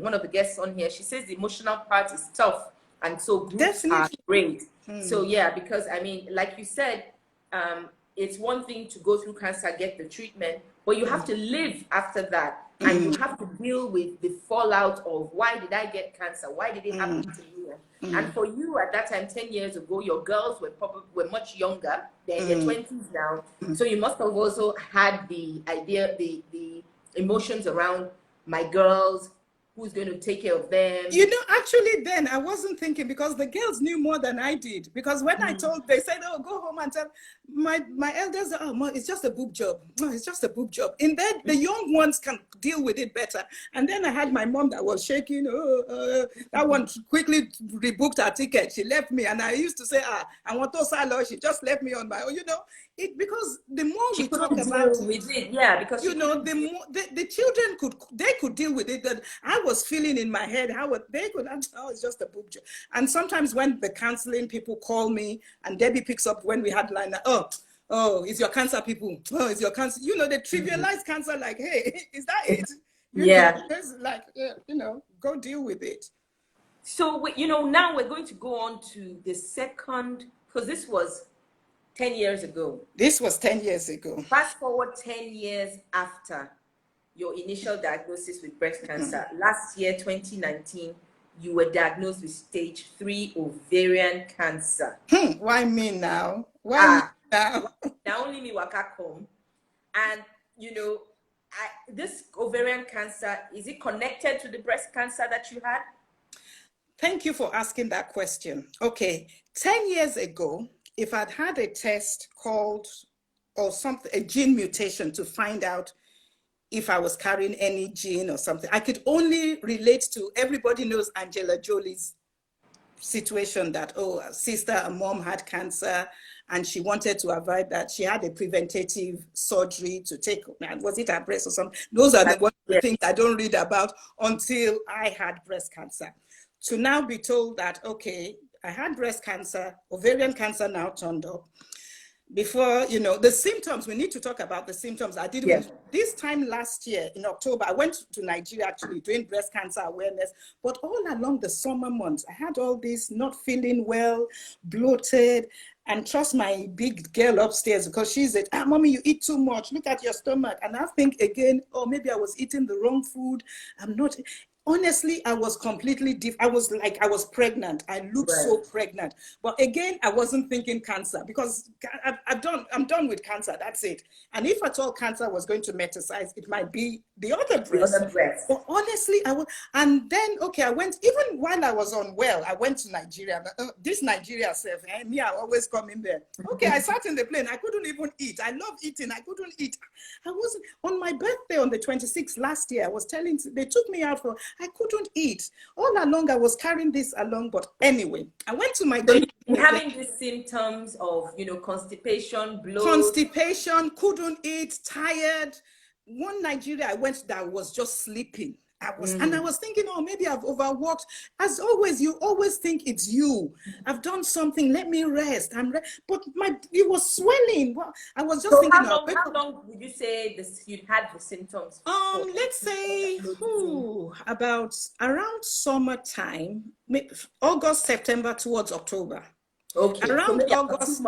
one of the guests on here. She says the emotional part is tough, and so groups are great. So yeah, because I mean, like you said, it's one thing to go through cancer, get the treatment, but you have to live after that. And you have to deal with the fallout of, why did I get cancer? Why did it happen to me? And for you at that time, 10 years ago, your girls were much younger. They're in their 20s now. So you must have also had the idea, the emotions around my girls, who's going to take care of them? You know, actually then I wasn't thinking, because the girls knew more than I did. Because when I told, they said, oh, go home and tell my elders, oh, Mom, it's just a boob job. No, it's just a boob job. In that, the young ones can deal with it better. And then I had my mom that was shaking. That one quickly rebooked her ticket. She left me. And I used to say, I want to salo. She just left me on my own, you know. Because the more we talk about it, because you know, the more the children could deal with it. That I was feeling in my head, how they could. Oh, it's just a boob job. And sometimes when the counseling people call me, and Debbie picks up when we had line, oh, it's your cancer people. Oh, it's your cancer. You know, they trivialize cancer like, hey, is that it? You know, like, you know, go deal with it. So, you know, now we're going to go on to the second, because this was 10 years ago. This was 10 years ago. Fast forward 10 years after your initial diagnosis with breast cancer. Last year, 2019, you were diagnosed with stage 3 ovarian cancer. Why me now? Why me now? Now only me waka come. And, you know, this ovarian cancer, is it connected to the breast cancer that you had? Thank you for asking that question. Okay, 10 years ago, if I'd had a test called, or something, a gene mutation to find out if I was carrying any gene or something, I could only relate to, everybody knows Angela Jolie's situation that, oh, a sister and mom had cancer and she wanted to avoid that. She had a preventative surgery to take, was it her breast or something? Those are the things I don't read about until I had breast cancer. To now be told that, okay, I had breast cancer, ovarian cancer now turned up. Before, you know, the symptoms, we need to talk about the symptoms. I did this time last year in October, I went to Nigeria actually doing breast cancer awareness, but all along the summer months, I had all this not feeling well, bloated, and trust my big girl upstairs because she said, mommy, you eat too much, look at your stomach. And I think again, oh, maybe I was eating the wrong food. I'm not. Honestly, I was completely I was like, I was pregnant. I looked so pregnant. But again, I wasn't thinking cancer because I'm done with cancer. That's it. And if at all cancer was going to metastasize, it might be the other breast. The other breast. But honestly, I was, and then, okay, I went, even while I was unwell, I went to Nigeria. This Nigeria self, me, I always come in there. Okay, I sat in the plane. I couldn't even eat. I love eating. I couldn't eat. I wasn't, on my birthday on the 26th last year, I was telling, they took me out for, I couldn't eat. All along, I was carrying this along. But anyway, I went to my GP. Having these symptoms of, you know, constipation, bloat. Constipation, couldn't eat, tired. One Nigeria I went that was just sleeping. And I was thinking, oh, maybe I've overworked. As always, you always think it's you. I've done something. Let me rest. But it was swelling. Well, I was just thinking. How long would you say you'd had the symptoms? Let's say about around summertime, August, September towards October. Okay. Around August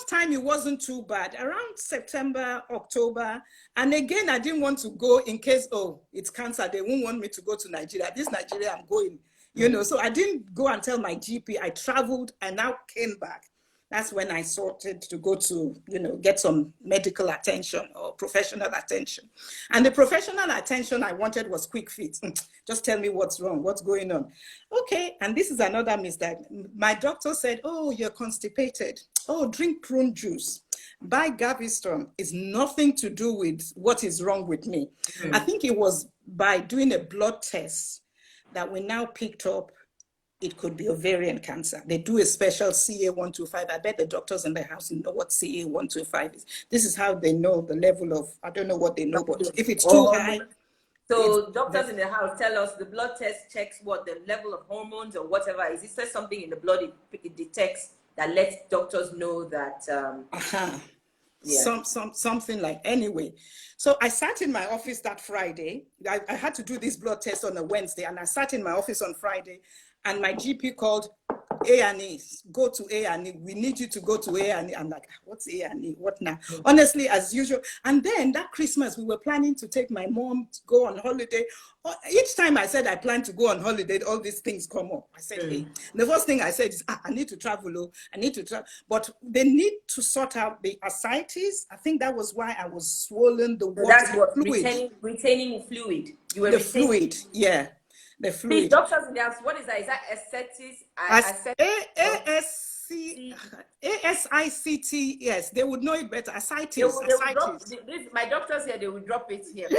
time, it wasn't too bad. Around September, October, and again, I didn't want to go in case, oh, it's cancer. They won't want me to go to Nigeria. This Nigeria, I'm going, you know. So I didn't go and tell my GP. I traveled and now came back. That's when I started to go to, you know, get some medical attention or professional attention. And the professional attention I wanted was quick fix. Just tell me what's wrong, what's going on. Okay, and this is another mistake. My doctor said, oh, you're constipated. Oh, drink prune juice. Buy Gaviscon. It's nothing to do with what is wrong with me. I think it was by doing a blood test that we now picked up it could be ovarian cancer. They do a special CA125. I bet the doctors in the house know what CA125 is. This is how they know the level of, I don't know what they know, but if it's too high. So doctors in the house tell us the blood test checks what the level of hormones or whatever is. Is there something in the blood it detects that lets doctors know that? Something like, anyway. So I sat in my office that Friday. I had to do this blood test on a Wednesday, and I sat in my office on Friday. And my GP called A&E, go to A&E. We need you to go to A&E. I'm like, what's A&E? What now? Honestly, as usual. And then that Christmas, we were planning to take my mom to go on holiday. Each time I said I plan to go on holiday, all these things come up. I said, hey. The first thing I said is, I need to travel. Oh, I need to travel. But they need to sort out the ascites. I think that was why I was swollen. The water, that's what, fluid. retaining fluid. You were the fluid, yeah. The fluid. Please, doctors in the house, what is that? Is that ASICT, yes, they would know it better. Ascites. My doctors here, they will drop it here.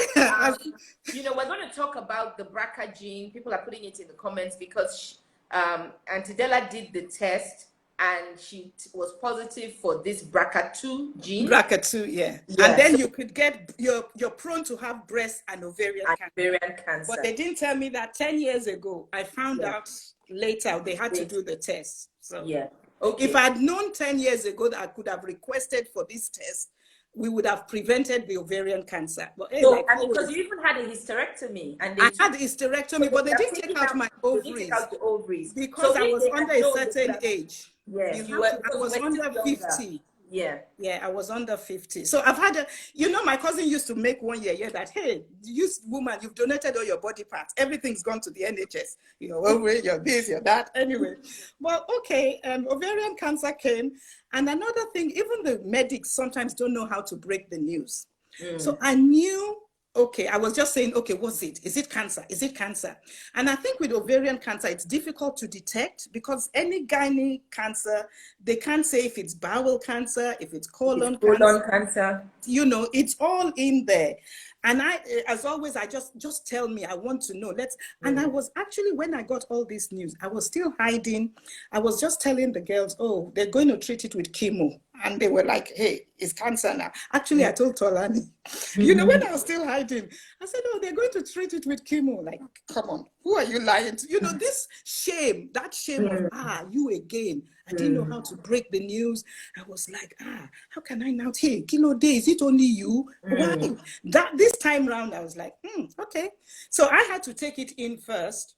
You know, we're going to talk about the BRCA gene. People are putting it in the comments because Auntie Della did the test and she was positive for this BRCA2 gene. BRCA2, yeah. And then you could get, you're prone to have breast and ovarian cancer. But they didn't tell me that 10 years ago. I found out later they had to do the test. So yeah. Okay. If I had known 10 years ago that I could have requested for this test, we would have prevented the ovarian cancer. But hey, So, like and because always, you even had a hysterectomy, and I had hysterectomy, but they didn't take out my they did take ovaries out the ovaries. So because I if was they under had a known, they could certain have, age. yes, You you have were, to, I because you was were still under younger. 50. Yeah. Yeah, I was under 50. So I've had a, you know, my cousin used to make one year, that, hey, you woman, you've donated all your body parts. Everything's gone to the NHS. Your ovary, your this, your that. Anyway, well, okay, ovarian cancer came. And another thing, even the medics sometimes don't know how to break the news. So I knew, okay, I was just saying, okay, what's it? Is it cancer? Is it cancer? And I think with ovarian cancer, it's difficult to detect because any gynae cancer, they can't say if it's bowel cancer, if it's colon Cancer. You know, it's all in there. And I, as always, I just tell me, I want to know. And I was actually, when I got all this news, I was still hiding. I was just telling the girls, oh, they're going to treat it with chemo. And they were like, hey, it's cancer now. Actually, I told Tolani, you know, when I was still hiding, I said, oh, they're going to treat it with chemo. Like, come on, who are you lying to? You know, this shame, that shame of, you again. I didn't know how to break the news. I was like, how can I now? Hey, Kilo Day, is it only you? Why? This time round, I was like, okay. So I had to take it in first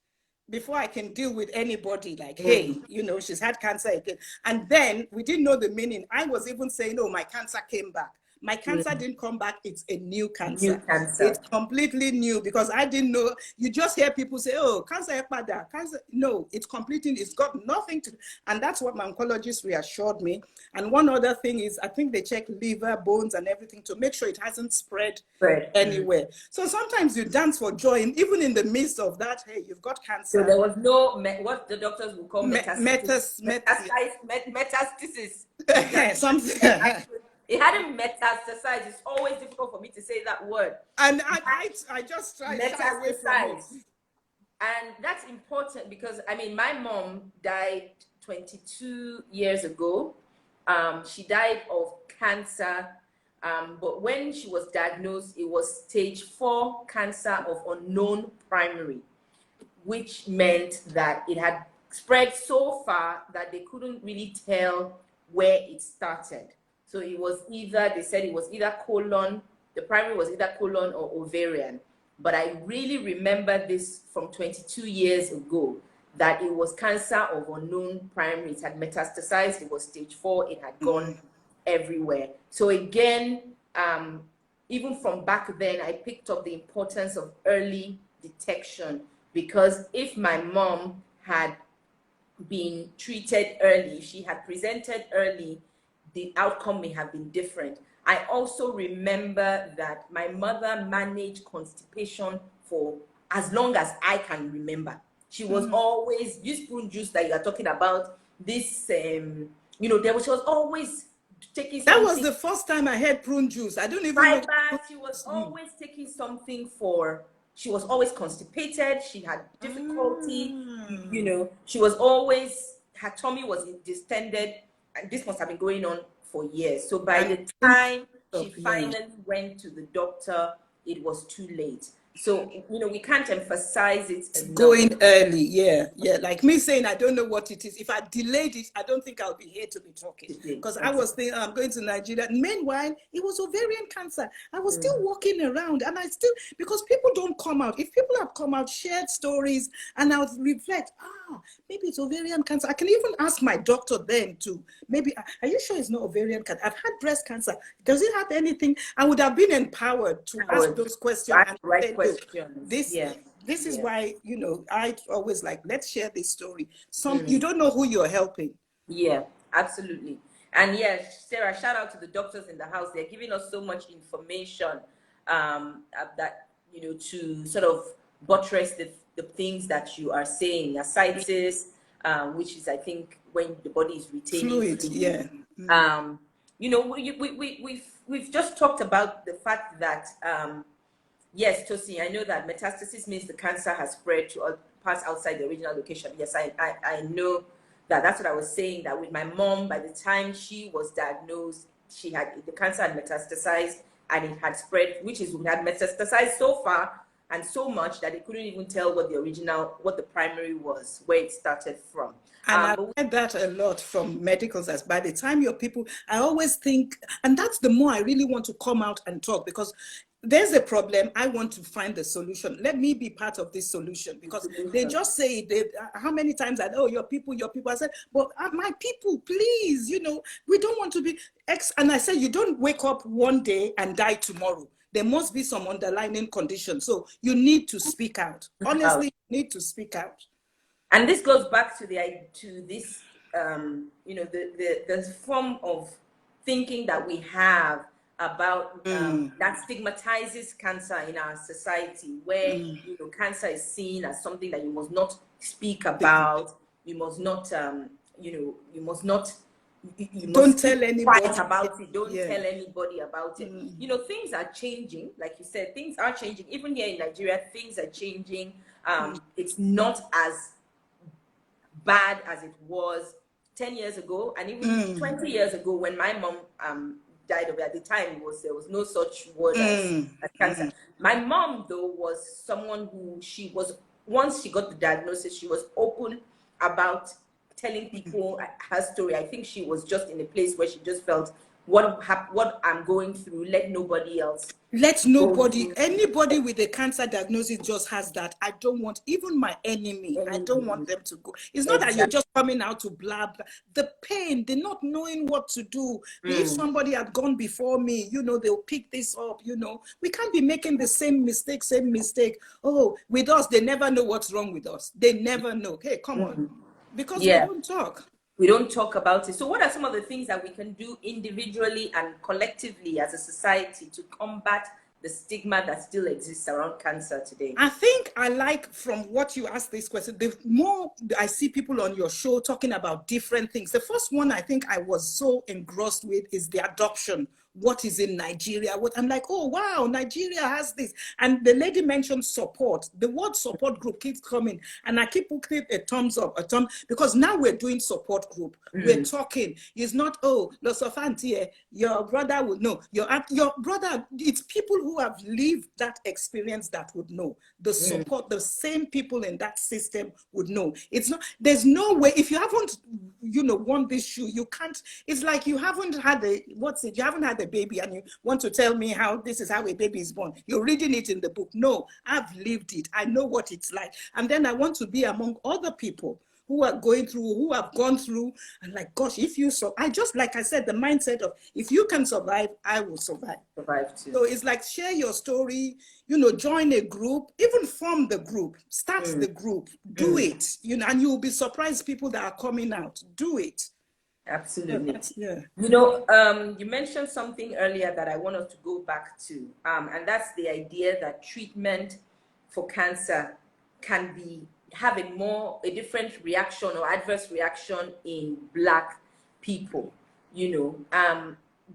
before I can deal with anybody like, hey, you know, she's had cancer again. And then we didn't know the meaning. I was even saying, oh, my cancer came back. My cancer didn't come back. It's a new cancer. New cancer. It's completely new because I didn't know. You just hear people say, oh, cancer, cancer. No, it's completely, it's got nothing to, and that's what my oncologist reassured me. And one other thing is, I think they check liver, bones, and everything to make sure it hasn't spread anywhere. So sometimes you dance for joy, and even in the midst of that, hey, you've got cancer. So there was no, what the doctors would call metastasis. Something. It hadn't metastasized. It's always difficult for me to say that word. And I just try to shy away from it. And that's important because, I mean, my mom died 22 years ago. She died of cancer, but when she was diagnosed, it was stage 4 cancer of unknown primary, which meant that it had spread so far that they couldn't really tell where it started. So it was either, they said it was either colon, the primary was either colon or ovarian. But I really remember this from 22 years ago, that it was cancer of unknown primary. It had metastasized, it was stage 4, it had gone everywhere. So again, even from back then, I picked up the importance of early detection, because if my mom had been treated early, she had presented early, the outcome may have been different. I also remember that my mother managed constipation for as long as I can remember. She was always, this prune juice that you are talking about, this, you know, she was always taking something. That was the first time I had prune juice. I don't even know. She was always taking something for, she was always constipated. She had difficulty, you know, she was always, her tummy was distended, and this must have been going on for years. So by the time she finally went to the doctor, it was too late. So, you know, we can't emphasize it enough. Going early, yeah. Like me saying, I don't know what it is. If I delayed it, I don't think I'll be here to be talking. Because I was thinking, I'm going to Nigeria. And meanwhile, it was ovarian cancer. I was still walking around, and I still, because people don't come out. If people have come out, shared stories, and I would reflect, maybe it's ovarian cancer. I can even ask my doctor then to, maybe, are you sure it's not ovarian cancer? I've had breast cancer. Does it have anything? I would have been empowered to ask those questions. This is why, you know, I always like, let's share this story. You don't know who you're helping. Yeah, absolutely. And yes, Sarah, shout out to the doctors in the house. They're giving us so much information that, you know, to sort of buttress the things that you are saying. Ascites, which is, I think, when the body is retaining fluid. Yeah. You know, we've just talked about the fact that yes, Tosi, I know that metastasis means the cancer has spread to parts outside the original location. Yes, I know that. That's what I was saying, that with my mom, by the time she was diagnosed, the cancer had metastasized and it had spread, which is, we had metastasized so far, and so much that they couldn't even tell what the primary was, where it started from. And I've heard that a lot from medicals, as by the time your people, I always think, and that's the more I really want to come out and talk, because there's a problem. I want to find the solution. Let me be part of this solution, because they just say, how many times I know your people. I said, but my people, please, we don't want to be and I said, you don't wake up one day and die tomorrow. There must be some underlying condition. So you need to speak out. Honestly, you need to speak out. And this goes back to this, the form of thinking that we have about that stigmatizes cancer in our society, where cancer is seen as something that you must not speak about, you must not, you don't tell anybody about it. Don't tell anybody about it. Things are changing. Like you said, things are changing. Even here in Nigeria, things are changing. It's not as bad as it was 10 years ago, and even 20 years ago, when my mom died of it. At the time, there was no such word as cancer. My mom, though, was someone who once she got the diagnosis, she was open about telling people her story. I think she was just in a place where she just felt, what I'm going through, let nobody else. Let nobody, anybody with a cancer diagnosis just has that. I don't want, even my enemy, I don't want them to go. It's not that you're just coming out to blab. The pain, they're not knowing what to do. If somebody had gone before me, they'll pick this up, We can't be making the same mistake. Oh, with us, they never know what's wrong with us. They never know. Hey, come on. Because we don't talk. We don't talk about it. So what are some of the things that we can do individually and collectively as a society to combat the stigma that still exists around cancer today? I think I like, from what you asked this question, the more I see people on your show talking about different things. The first one I think I was so engrossed with is the adoption. What is in Nigeria? I'm like, oh, wow, Nigeria has this. And the lady mentioned support. The word support group keeps coming. And I keep putting a thumbs up, because now we're doing support group. We're talking. It's not, oh, Losofanti, your brother would know. Your brother, it's people who have lived that experience that would know. The support, the same people in that system would know. It's not, there's no way, if you haven't, worn this shoe, you can't, it's like you haven't had you haven't had a baby and you want to tell me how this is how a baby is born. You're reading it in the book. No, I've lived it. I know what it's like. And then I want to be among other people who are going through, who have gone through, and like, gosh, like I said, the mindset of, if you can survive, I will survive. Survive too. So it's like, share your story, join a group, even form the group, start the group, do it, and you'll be surprised people that are coming out. Do it. Absolutely. Yeah. You mentioned something earlier that I want us to go back to, and that's the idea that treatment for cancer can have a different reaction or adverse reaction in Black people,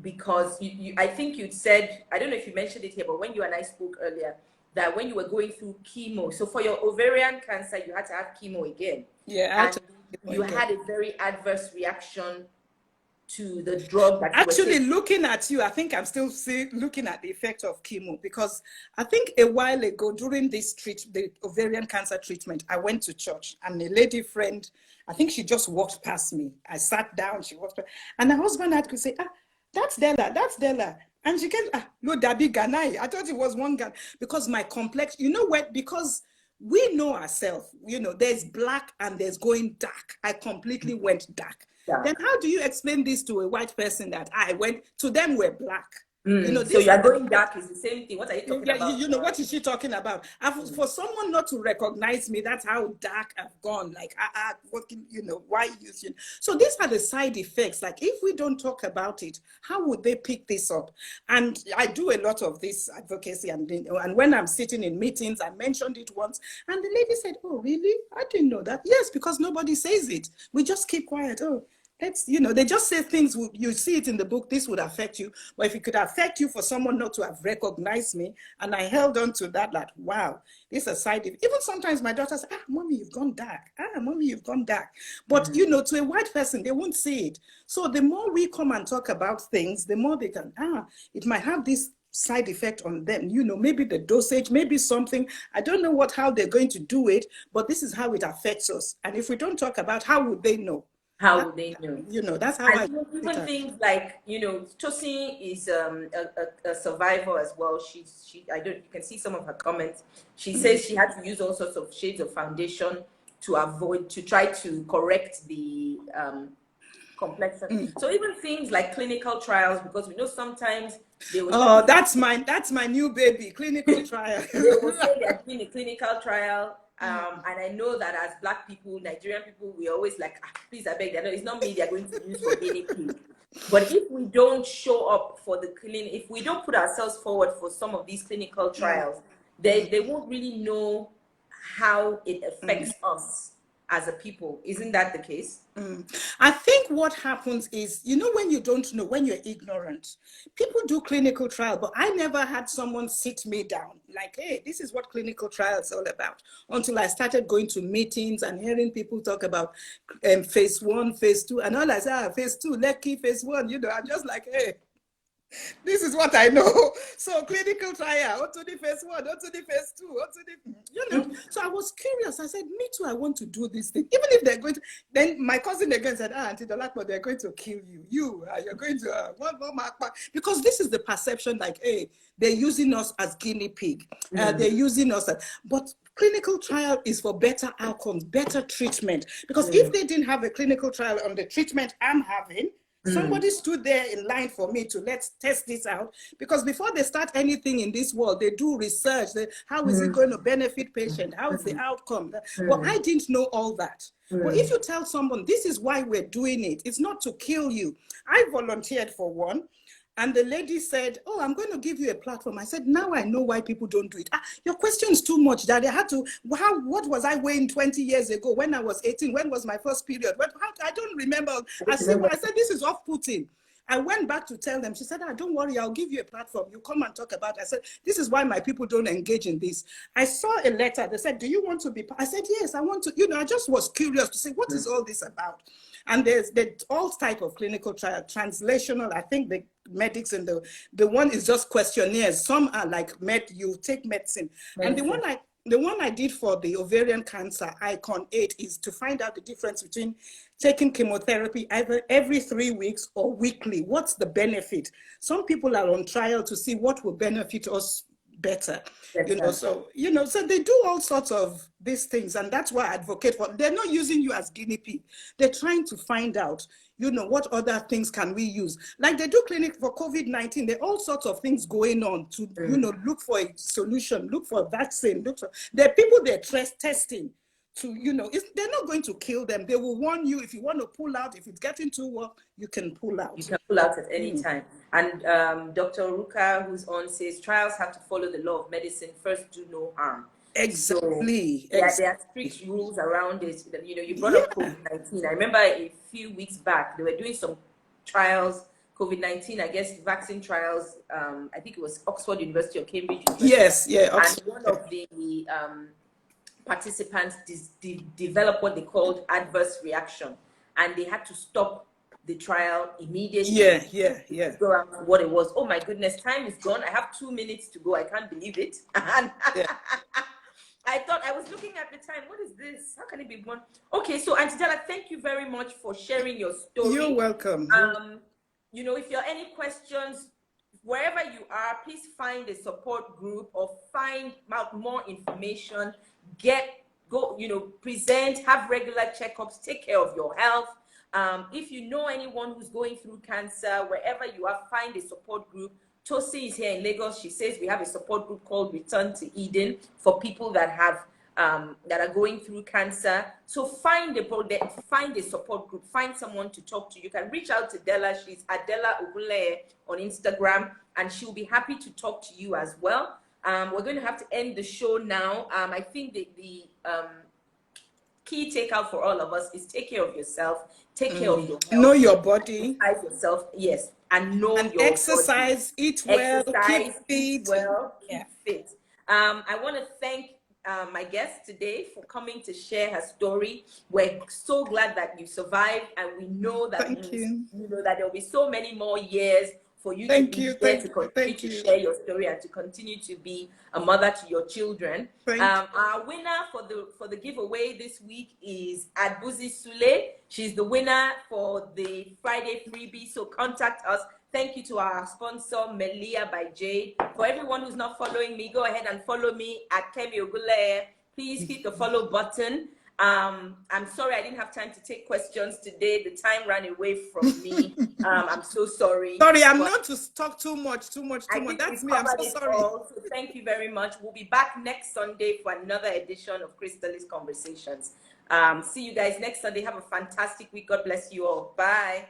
because I think you'd said, I don't know if you mentioned it here, but when you and I spoke earlier, that when you were going through chemo, so for your ovarian cancer, you had to have chemo again. Yeah, you had a very adverse reaction to the drug that actually looking at you. I think I'm still looking at the effect of chemo, because I think a while ago during the ovarian cancer treatment, I went to church and a lady friend, I think she just walked past me. I sat down, she walked past, and her husband had to say, that's Della. And she came, no, Dabi Ganai. I thought it was one guy, because my complex, because we know ourselves, there's black and there's going dark. I completely went dark. Yeah. Then how do you explain this to a white person that I went to them, we're black? So you're going dark is the same thing. What are you talking about? What is she talking about? For someone not to recognize me, that's how dark I've gone. Like, why you? So these are the side effects. Like, if we don't talk about it, how would they pick this up? And I do a lot of this advocacy, and when I'm sitting in meetings, I mentioned it once, and the lady said, "Oh, really? I didn't know that." Yes, because nobody says it. We just keep quiet. Oh. They just say things, you see it in the book, this would affect you. But if it could affect you for someone not to have recognized me, and I held on to that, like, wow, this is a side effect. Even sometimes my daughter says, mommy, you've gone dark. Mommy, you've gone dark. But, to a white person, they won't see it. So the more we come and talk about things, the more they can, it might have this side effect on them. You know, maybe the dosage, maybe something. I don't know how they're going to do it, but this is how it affects us. And if we don't talk about, how would they know? How would they know? You know, that's how and even things like, you know, Tosin is a survivor as well. She you can see some of her comments. She says she had to use all sorts of shades of foundation to try to correct the complexion. So even things like clinical trials, because we know sometimes they will that's my new baby, clinical trial. They will say they're doing a clinical trial. And I know that as Black people, Nigerian people, we always like, please, I beg, it's not me they're going to use for guinea pig. But if we don't show up for the if we don't put ourselves forward for some of these clinical trials, they won't really know how it affects us as a people. Isn't that the case? I think what happens is, you know, when you don't know, when you're ignorant, people do clinical trial, but I never had someone sit me down like, hey, this is what clinical trial is all about, until I started going to meetings and hearing people talk about phase 1, phase 2, and all I say, phase 2, Lekki, phase 1, you know, I'm just like, hey, this is what I know. So clinical trial, on to the phase 1, on to the phase 2, on to the, you know. So I was curious. I said, me too, I want to do this thing. Even if they're going to, then my cousin again said, Auntie Dolakpo, they're going to kill you. You're going to, because this is the perception like, hey, they're using us as guinea pig. They're using us but clinical trial is for better outcomes, better treatment. Because if they didn't have a clinical trial on the treatment I'm having, somebody stood there in line for me to let's test this out, because before they start anything in this world, they do research. How is it going to benefit patient? How is the outcome? Well, I didn't know all that. But if you tell someone, this is why we're doing it, it's not to kill you. I volunteered for one. And the lady said, oh, I'm going to give you a platform. I said, now I know why people don't do it. Your question is too much, Daddy. I had to, what was I weighing 20 years ago when I was 18? When was my first period? I don't remember. I said, this is off-putting. I went back to tell them. She said, don't worry, I'll give you a platform. You come and talk about it. I said, this is why my people don't engage in this. I saw a letter. They said, do you want to be? I said, yes, I want to. You know, I just was curious to say, what is all this about? And there's all type of clinical trial, translational. I think the medics and the one is just questionnaires. Some are like you take medicine. And the one I did for the ovarian cancer, Icon 8, is to find out the difference between taking chemotherapy either every 3 weeks or weekly. What's the benefit? Some people are on trial to see what will benefit us better. So they do all sorts of these things, and that's why I advocate for. They're not using you as guinea pig. They're trying to find out, what other things can we use? Like they do clinic for COVID-19. There are all sorts of things going on to, look for a solution, look for a vaccine. There are people they're testing to, they're not going to kill them. They will warn you if you want to pull out. If it's getting too work, you can pull out. You can pull out at any time. And Dr. Ruka, who's on, says trials have to follow the law of medicine. First, do no harm. Exactly. So, there are strict rules around it. You brought up COVID-19. I remember a few weeks back, they were doing some trials, COVID-19, I guess, vaccine trials. I think it was Oxford University or Cambridge University. Yes, yeah. Oxford. And one of the participants developed what they called adverse reaction, and they had to stop the trial immediately. Yeah. Go around to what it was. Oh my goodness, time is gone. I have 2 minutes to go. I can't believe it. And I thought, I was looking at the time. What is this? How can it be one? Okay, so Auntie Della, thank you very much for sharing your story. You're welcome. If you have any questions, wherever you are, please find a support group or find out more information. Present, have regular checkups, take care of your health. If you know anyone who's going through cancer, wherever you are, find a support group. Tosi is here in Lagos. She says we have a support group called Return to Eden for people that have that are going through cancer. So find a support group, find someone to talk to. You can reach out to Della. She's at Della Ogunleye on Instagram, and she'll be happy to talk to you as well. We're going to have to end the show now. I think the key takeout for all of us is take care of yourself, take care of your health, know your body, exercise yourself, yes, and know your exercise, body. Eat well, keep fit. I want to thank my guest today for coming to share her story. We're so glad that you survived, and we know that that there'll be so many more years for you to Thank be you, here, thank to you, continue thank to you. share your story and to continue to be a mother to your children. Our winner for the giveaway this week is Adbuzi Sule. She's the winner for the Friday freebie, so contact us. Thank you to our sponsor, Melia by Jade. For everyone who's not following me, go ahead and follow me at Kemi Ogunleye. Please hit the follow button. I'm sorry I didn't have time to take questions today. The time ran away from me. I'm so sorry. Sorry, I'm not to talk too much. I think That's we've me. I'm covered so it sorry. all. So thank you very much. We'll be back next Sunday for another edition of Crystalist Conversations. See you guys next Sunday. Have a fantastic week. God bless you all. Bye.